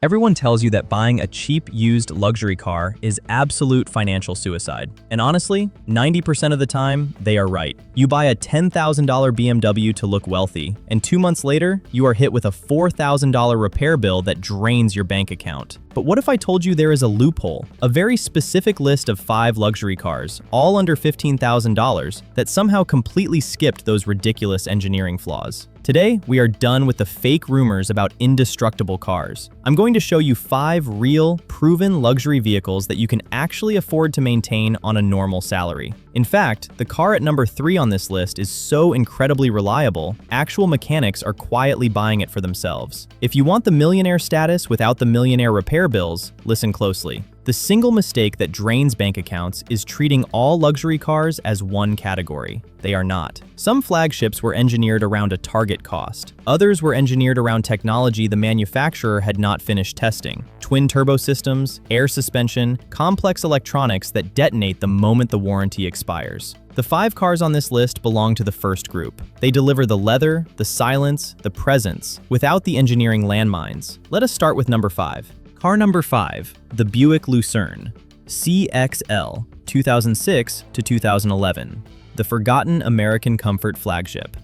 Everyone tells you that buying a cheap, used luxury car is absolute financial suicide. And honestly, 90% of the time, they are right. You buy a $10,000 BMW to look wealthy, and 2 months later, you are hit with a $4,000 repair bill that drains your bank account. But what if I told you there is a loophole, a very specific list of 5 luxury cars, all under $15,000, that somehow completely skipped those ridiculous engineering flaws? Today, we are done with the fake rumors about indestructible cars. I'm going to show you 5 real, proven luxury vehicles that you can actually afford to maintain on a normal salary. In fact, the car at number 3 on this list is so incredibly reliable, actual mechanics are quietly buying it for themselves. If you want the millionaire status without the millionaire repair bills, listen closely. The single mistake that drains bank accounts is treating all luxury cars as one category. They are not. Some flagships were engineered around a target cost. Others were engineered around technology the manufacturer had not finished testing. Twin turbo systems, air suspension, complex electronics that detonate the moment the warranty expires. The 5 cars on this list belong to the first group. They deliver the leather, the silence, the presence, without the engineering landmines. Let us start with number 5. Car number 5, the Buick Lucerne CXL 2006 to 2011, the forgotten American comfort flagship.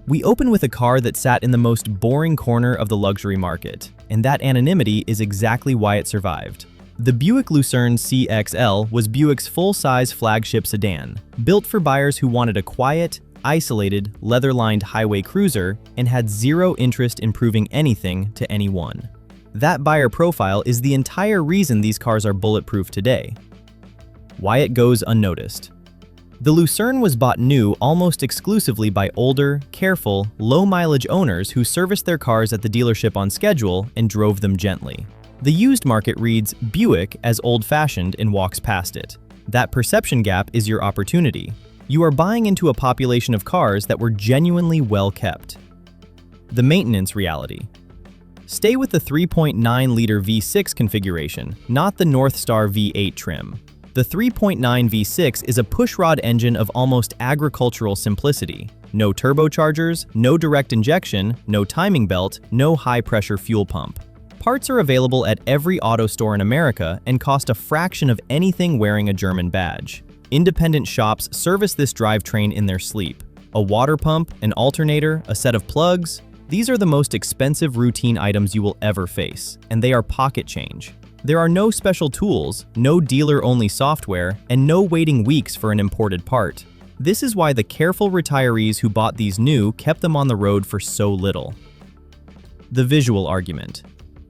We open with a car that sat in the most boring corner of the luxury market, and that anonymity is exactly why it survived. The Buick Lucerne CXL was Buick's full-size flagship sedan, built for buyers who wanted a quiet, isolated, leather-lined highway cruiser and had zero interest in proving anything to anyone. That buyer profile is the entire reason these cars are bulletproof today. Why it goes unnoticed. The Lucerne was bought new almost exclusively by older, careful, low-mileage owners who serviced their cars at the dealership on schedule and drove them gently. The used market reads Buick as old-fashioned and walks past it. That perception gap is your opportunity. You are buying into a population of cars that were genuinely well-kept. The maintenance reality. Stay with the 3.9-liter V6 configuration, not the Northstar V8 trim. The 3.9 V6 is a pushrod engine of almost agricultural simplicity. No turbochargers, no direct injection, no timing belt, no high-pressure fuel pump. Parts are available at every auto store in America and cost a fraction of anything wearing a German badge. Independent shops service this drivetrain in their sleep. A water pump, an alternator, a set of plugs. These are the most expensive routine items you will ever face, and they are pocket change. There are no special tools, no dealer-only software, and no waiting weeks for an imported part. This is why the careful retirees who bought these new kept them on the road for so little. The visual argument.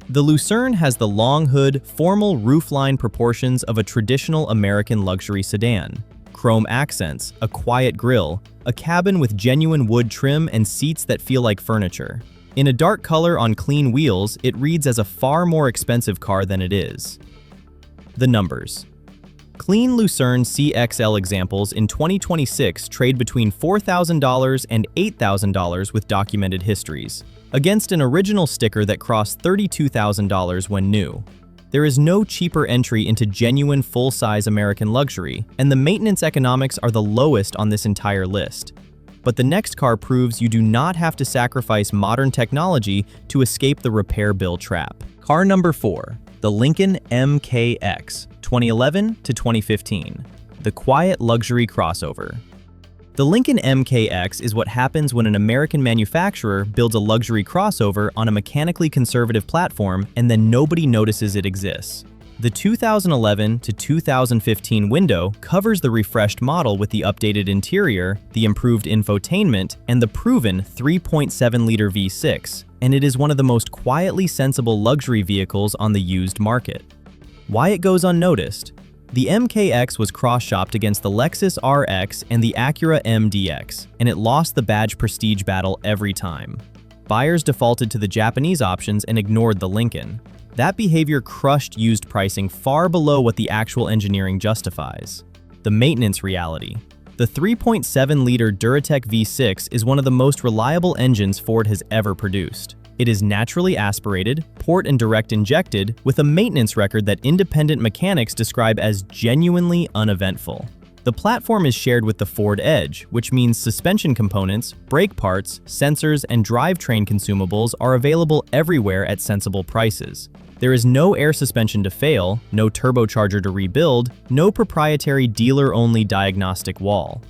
The Lucerne has the long hood, formal roofline proportions of a traditional American luxury sedan. Chrome accents, a quiet grille, a cabin with genuine wood trim and seats that feel like furniture. In a dark color on clean wheels, it reads as a far more expensive car than it is. The numbers. Clean Lucerne CXL examples in 2026 trade between $4,000 and $8,000 with documented histories, against an original sticker that crossed $32,000 when new. There is no cheaper entry into genuine full-size American luxury, and the maintenance economics are the lowest on this entire list. But the next car proves you do not have to sacrifice modern technology to escape the repair bill trap. Car number 4, the Lincoln MKX 2011 to 2015, the quiet luxury crossover. The Lincoln MKX is what happens when an American manufacturer builds a luxury crossover on a mechanically conservative platform and then nobody notices it exists. The 2011 to 2015 window covers the refreshed model with the updated interior, the improved infotainment, and the proven 3.7-liter V6, and it is one of the most quietly sensible luxury vehicles on the used market. Why it goes unnoticed? The MKX was cross-shopped against the Lexus RX and the Acura MDX, and it lost the badge prestige battle every time. Buyers defaulted to the Japanese options and ignored the Lincoln. That behavior crushed used pricing far below what the actual engineering justifies. The maintenance reality. The 3.7-liter Duratec V6 is one of the most reliable engines Ford has ever produced. It is naturally aspirated, port and direct injected, with a maintenance record that independent mechanics describe as genuinely uneventful. The The platform is shared with the Ford Edge, which means suspension components, brake parts, sensors, and drivetrain consumables are available everywhere at sensible prices. There is no air suspension to fail, no turbocharger to rebuild, no proprietary dealer-only diagnostic wall.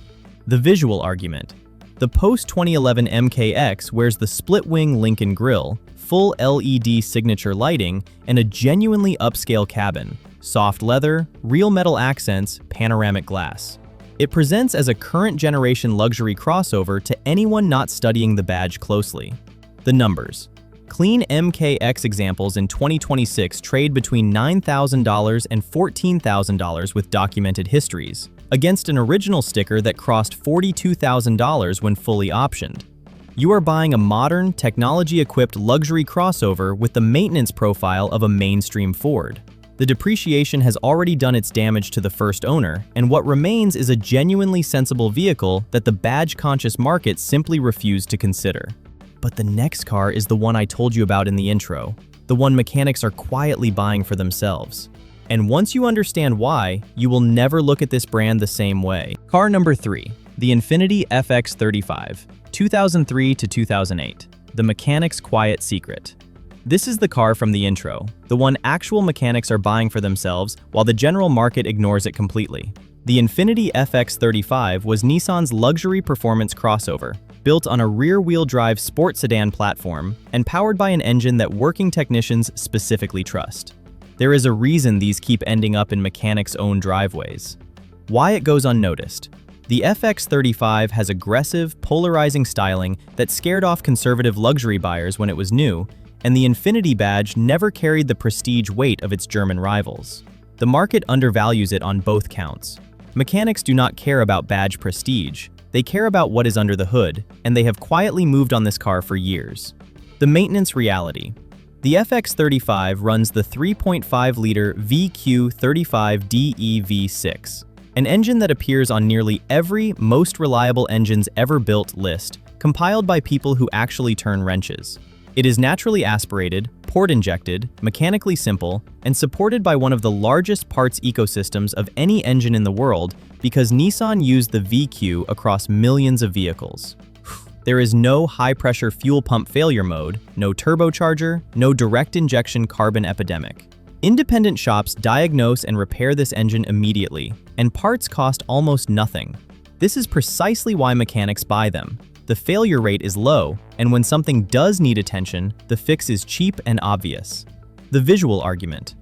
The visual argument. The post-2011 MKX wears the split-wing Lincoln grille, full LED signature lighting, and a genuinely upscale cabin. Soft leather, real metal accents, panoramic glass. It presents as a current-generation luxury crossover to anyone not studying the badge closely. The numbers. Clean MKX examples in 2026 trade between $9,000 and $14,000 with documented histories, against an original sticker that crossed $42,000 when fully optioned. You are buying a modern, technology-equipped luxury crossover with the maintenance profile of a mainstream Ford. The depreciation has already done its damage to the first owner, and what remains is a genuinely sensible vehicle that the badge-conscious market simply refused to consider. But the next car is the one I told you about in the intro, the one mechanics are quietly buying for themselves. And once you understand why, you will never look at this brand the same way. Car number 3, the Infiniti FX35, 2003 to 2008, the mechanic's quiet secret. This is the car from the intro, the one actual mechanics are buying for themselves while the general market ignores it completely. The Infiniti FX35 was Nissan's luxury performance crossover, built on a rear-wheel drive sport sedan platform and powered by an engine that working technicians specifically trust. There is a reason these keep ending up in mechanics' own driveways. Why it goes unnoticed. The FX35 has aggressive, polarizing styling that scared off conservative luxury buyers when it was new, and the Infiniti badge never carried the prestige weight of its German rivals. The market undervalues it on both counts. Mechanics do not care about badge prestige, they care about what is under the hood, and they have quietly moved on this car for years. The maintenance reality. The FX35 runs the 3.5-liter VQ35DE V6, an engine that appears on nearly every most reliable engines ever built list, compiled by people who actually turn wrenches. It is naturally aspirated, port-injected, mechanically simple, and supported by one of the largest parts ecosystems of any engine in the world because Nissan used the VQ across millions of vehicles. There is no high-pressure fuel pump failure mode, no turbocharger, no direct injection carbon epidemic. Independent shops diagnose and repair this engine immediately, and parts cost almost nothing. This is precisely why mechanics buy them. The failure rate is low, and when something does need attention, the fix is cheap and obvious. The visual argument.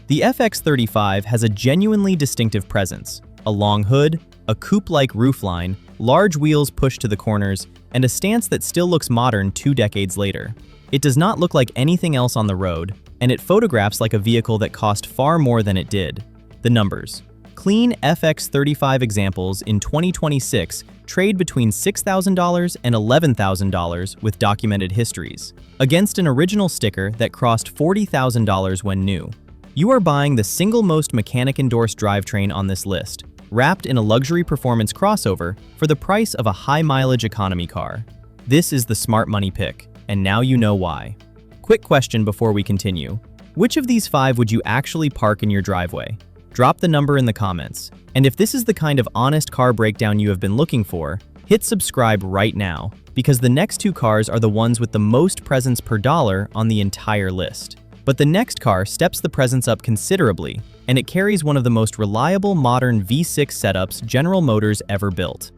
The FX35 has a genuinely distinctive presence, a long hood, a coupe-like roofline, large wheels pushed to the corners, and a stance that still looks modern 2 decades later. It does not look like anything else on the road, and it photographs like a vehicle that cost far more than it did. The numbers. Clean FX35 examples in 2026 trade between $6,000 and $11,000 with documented histories, against an original sticker that cost $40,000 when new. You are buying the single most mechanic-endorsed drivetrain on this list, wrapped in a luxury performance crossover for the price of a high-mileage economy car. This is the smart money pick, and now you know why. Quick question before we continue. Which of these 5 would you actually park in your driveway? Drop the number in the comments. And if this is the kind of honest car breakdown you have been looking for, hit subscribe right now, because the next 2 cars are the ones with the most presence per dollar on the entire list. But the next car steps the presence up considerably, and it carries one of the most reliable modern V6 setups General Motors ever built.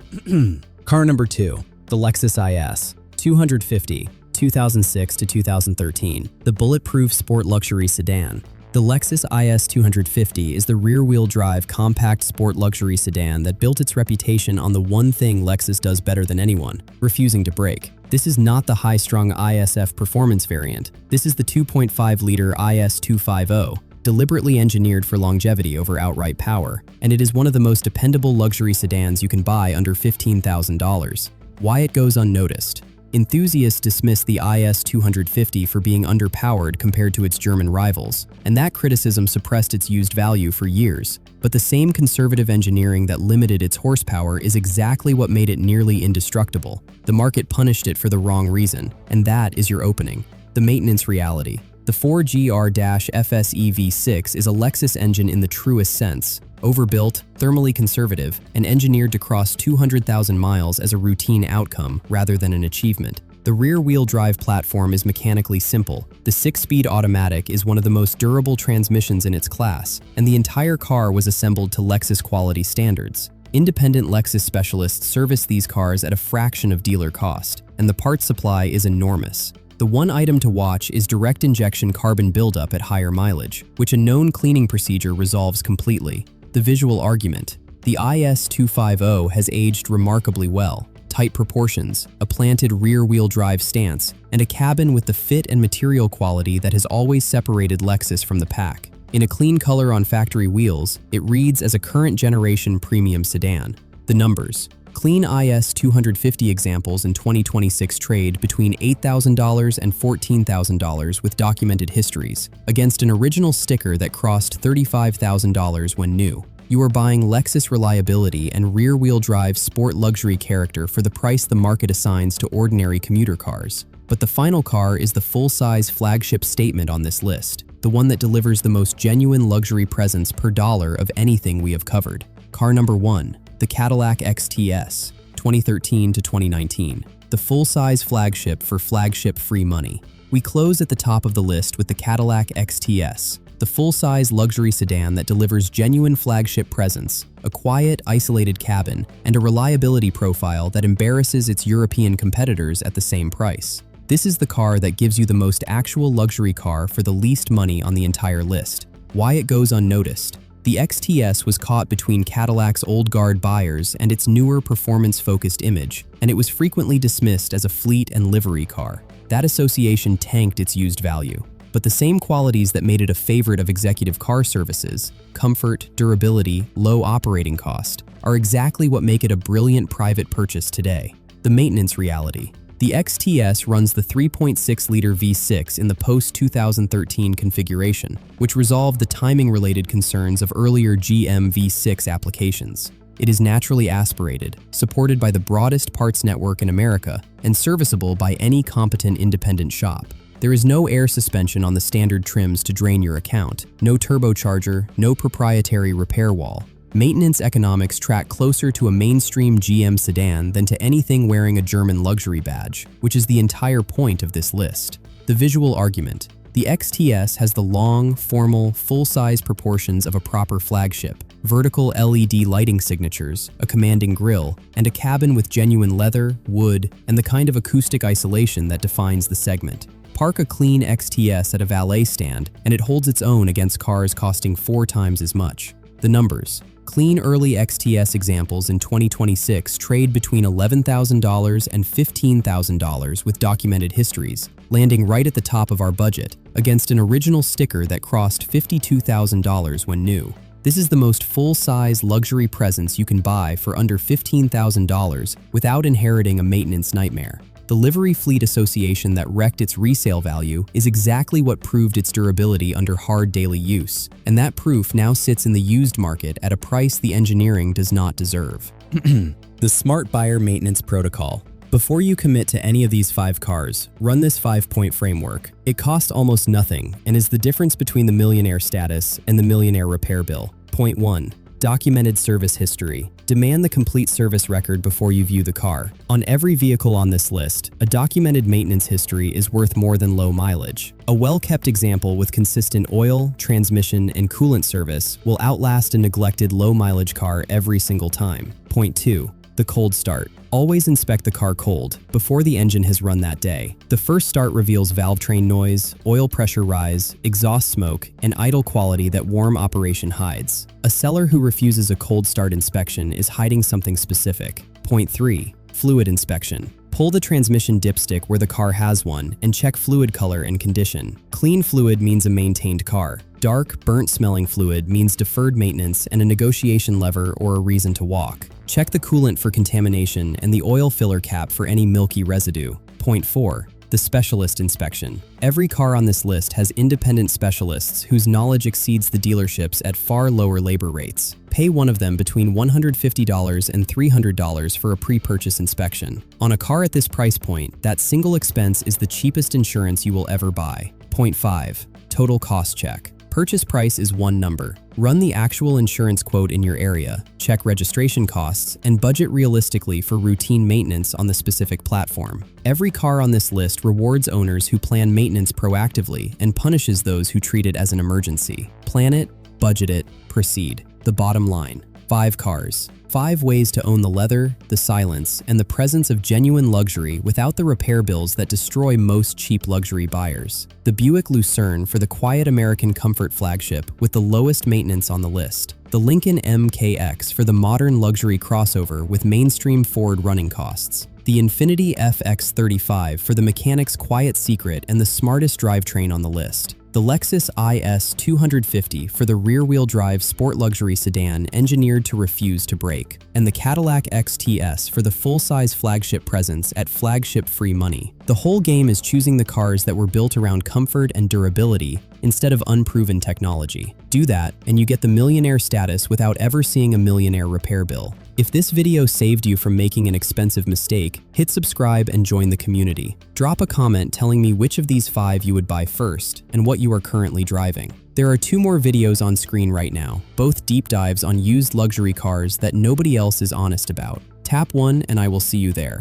Car number 2, the Lexus IS, 250, 2006 to 2013, the bulletproof sport luxury sedan. The Lexus IS 250 is the rear-wheel drive compact sport luxury sedan that built its reputation on the one thing Lexus does better than anyone, refusing to brake. This is not the high-strung ISF performance variant. This is the 2.5-liter IS 250, deliberately engineered for longevity over outright power, and it is one of the most dependable luxury sedans you can buy under $15,000. Why it goes unnoticed. Enthusiasts dismiss the IS 250 for being underpowered compared to its German rivals, and that criticism suppressed its used value for years. But the same conservative engineering that limited its horsepower is exactly what made it nearly indestructible. The market punished it for the wrong reason, and that is your opening. The maintenance reality. The 4GR-FSE V6 is a Lexus engine in the truest sense. overbuilt, thermally conservative, and engineered to cross 200,000 miles as a routine outcome rather than an achievement. The rear-wheel drive platform is mechanically simple. The 6-speed automatic is one of the most durable transmissions in its class, and the entire car was assembled to Lexus quality standards. Independent Lexus specialists service these cars at a fraction of dealer cost, and the parts supply is enormous. The one item to watch is direct injection carbon buildup at higher mileage, which a known cleaning procedure resolves completely. The visual argument. The IS250 has aged remarkably well. Tight proportions, a planted rear-wheel drive stance, and a cabin with the fit and material quality that has always separated Lexus from the pack. In a clean color on factory wheels, it reads as a current-generation premium sedan. The numbers. Clean IS250 examples in 2026 trade between $8,000 and $14,000 with documented histories, against an original sticker that crossed $35,000 when new. You are buying Lexus reliability and rear-wheel drive sport luxury character for the price the market assigns to ordinary commuter cars. But the final car is the full-size flagship statement on this list, the one that delivers the most genuine luxury presence per dollar of anything we have covered. Car number 1, the Cadillac XTS, 2013 to 2019. The full-size flagship for flagship-free money. We close at the top of the list with the Cadillac XTS, the full-size luxury sedan that delivers genuine flagship presence, a quiet, isolated cabin, and a reliability profile that embarrasses its European competitors at the same price. This is the car that gives you the most actual luxury car for the least money on the entire list. Why it goes unnoticed. The XTS was caught between Cadillac's old guard buyers and its newer performance-focused image, and it was frequently dismissed as a fleet and livery car. That association tanked its used value. But the same qualities that made it a favorite of executive car services, comfort, durability, low operating cost, are exactly what make it a brilliant private purchase today. The maintenance reality. The XTS runs the 3.6-liter V6 in the post-2013 configuration, which resolved the timing-related concerns of earlier GM V6 applications. It is naturally aspirated, supported by the broadest parts network in America, and serviceable by any competent independent shop. There is no air suspension on the standard trims to drain your account, no turbocharger, no proprietary repair wall. Maintenance economics track closer to a mainstream GM sedan than to anything wearing a German luxury badge, which is the entire point of this list. The visual argument. The XTS has the long, formal, full-size proportions of a proper flagship, vertical LED lighting signatures, a commanding grille, and a cabin with genuine leather, wood, and the kind of acoustic isolation that defines the segment. Park a clean XTS at a valet stand, and it holds its own against cars costing 4 times as much. The numbers. Clean early XTS examples in 2026 trade between $11,000 and $15,000 with documented histories, landing right at the top of our budget, against an original sticker that crossed $52,000 when new. This is the most full-size luxury presence you can buy for under $15,000 without inheriting a maintenance nightmare. The Livery Fleet Association that wrecked its resale value is exactly what proved its durability under hard daily use, and that proof now sits in the used market at a price the engineering does not deserve. The Smart Buyer Maintenance Protocol. Before you commit to any of these 5 cars, run this 5-point framework. It costs almost nothing and is the difference between the millionaire status and the millionaire repair bill. Point 1. Documented service history. Demand the complete service record before you view the car. On every vehicle on this list, a documented maintenance history is worth more than low mileage. A well-kept example with consistent oil, transmission, and coolant service will outlast a neglected low-mileage car every single time. Point 2. The cold start. Always inspect the car cold, before the engine has run that day. The first start reveals valve train noise, oil pressure rise, exhaust smoke, and idle quality that warm operation hides. A seller who refuses a cold start inspection is hiding something specific. Point 3. Fluid inspection. Pull the transmission dipstick where the car has one and check fluid color and condition. Clean fluid means a maintained car. Dark, burnt-smelling fluid means deferred maintenance and a negotiation lever or a reason to walk. Check the coolant for contamination and the oil filler cap for any milky residue. Point 4. The specialist inspection. Every car on this list has independent specialists whose knowledge exceeds the dealerships at far lower labor rates. Pay one of them between $150 and $300 for a pre-purchase inspection. On a car at this price point, that single expense is the cheapest insurance you will ever buy. Point 5. Total cost check. Purchase price is one number. Run the actual insurance quote in your area, check registration costs, and budget realistically for routine maintenance on the specific platform. Every car on this list rewards owners who plan maintenance proactively and punishes those who treat it as an emergency. Plan it, budget it, proceed. The bottom line: 5 cars. 5 ways to own the leather, the silence, and the presence of genuine luxury without the repair bills that destroy most cheap luxury buyers. The Buick Lucerne for the quiet American comfort flagship with the lowest maintenance on the list. The Lincoln MKX for the modern luxury crossover with mainstream Ford running costs. The Infiniti FX35 for the mechanic's quiet secret and the smartest drivetrain on the list. The Lexus IS 250 for the rear-wheel drive sport luxury sedan engineered to refuse to brake. And the Cadillac XTS for the full-size flagship presence at flagship-free money. The whole game is choosing the cars that were built around comfort and durability instead of unproven technology. Do that, and you get the millionaire status without ever seeing a millionaire repair bill. If this video saved you from making an expensive mistake, hit subscribe and join the community. Drop a comment telling me which of these 5 you would buy first and what you are currently driving. There are 2 more videos on screen right now, both deep dives on used luxury cars that nobody else is honest about. Tap one and I will see you there.